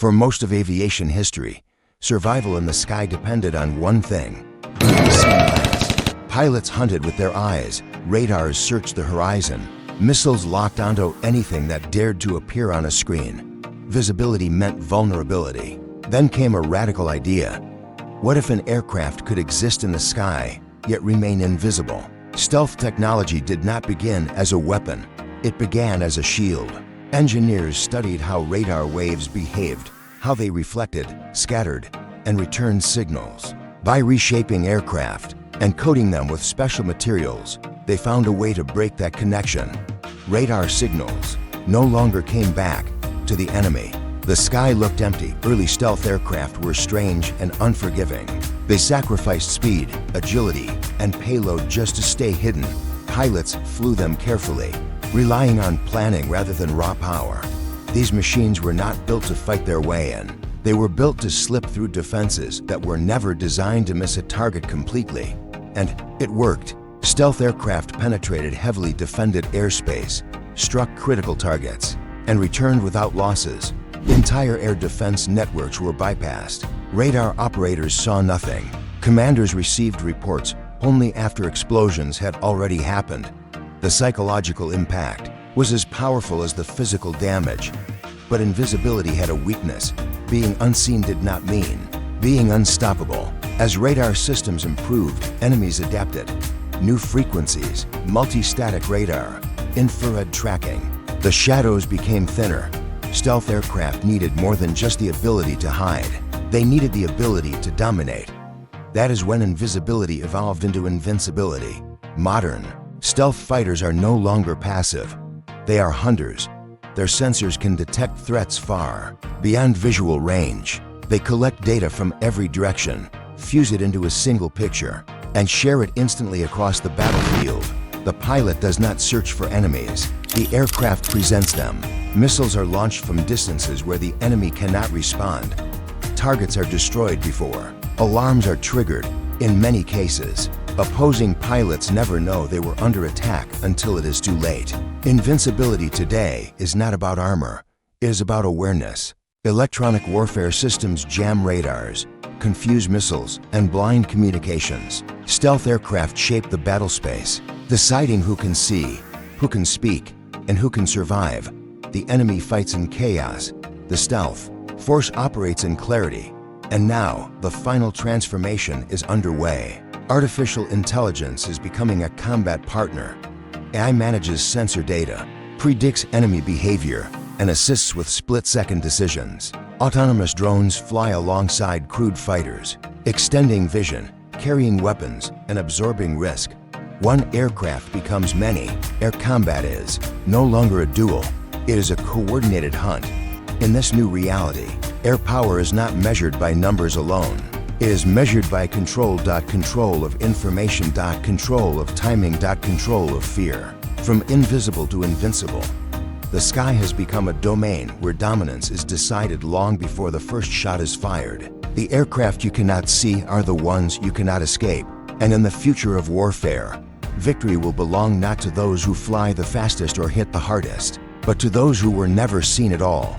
For most of aviation history, survival in the sky depended on one thing: sunlight. Pilots hunted with their eyes, radars searched the horizon, missiles locked onto anything that dared to appear on a screen. Visibility meant vulnerability. Then came a radical idea. What if an aircraft could exist in the sky, yet remain invisible? Stealth technology did not begin as a weapon. It began as a shield. Engineers studied how radar waves behaved, how they reflected, scattered, and returned signals. By reshaping aircraft and coating them with special materials, they found a way to break that connection. Radar signals no longer came back to the enemy. The sky looked empty. Early stealth aircraft were strange and unforgiving. They sacrificed speed, agility, and payload just to stay hidden. Pilots flew them carefully, relying on planning rather than raw power. These machines were not built to fight their way in. They were built to slip through defenses that were never designed to miss a target completely. And it worked. Stealth aircraft penetrated heavily defended airspace, struck critical targets, and returned without losses. Entire air defense networks were bypassed. Radar operators saw nothing. Commanders received reports only after explosions had already happened. The psychological impact was as powerful as the physical damage. But invisibility had a weakness. Being unseen did not mean being unstoppable. As radar systems improved, enemies adapted. New frequencies, multi-static radar, infrared tracking. The shadows became thinner. Stealth aircraft needed more than just the ability to hide. They needed the ability to dominate. That is when invisibility evolved into invincibility. Modern stealth fighters are no longer passive. They are hunters. Their sensors can detect threats far beyond visual range. They collect data from every direction, fuse it into a single picture, and share it instantly across the battlefield. The pilot does not search for enemies. The aircraft presents them. Missiles are launched from distances where the enemy cannot respond. Targets are destroyed before alarms are triggered. In many cases, opposing pilots never know they were under attack until it is too late. Invincibility today is not about armor. It is about awareness. Electronic warfare systems jam radars, confuse missiles, and blind communications. Stealth aircraft shape the battle space, deciding who can see, who can speak, and who can survive. The enemy fights in chaos. The stealth force operates in clarity. And now, the final transformation is underway. Artificial intelligence is becoming a combat partner. AI manages sensor data, predicts enemy behavior, and assists with split-second decisions. Autonomous drones fly alongside crewed fighters, extending vision, carrying weapons, and absorbing risk. One aircraft becomes many. Air combat is no longer a duel. It is a coordinated hunt. In this new reality, air power is not measured by numbers alone. It is measured by control of information control of timing control of fear. From invisible to invincible, the sky has become a domain where dominance is decided long before the first shot is fired. The aircraft you cannot see are the ones you cannot escape. And in the future of warfare, victory will belong not to those who fly the fastest or hit the hardest, but to those who were never seen at all.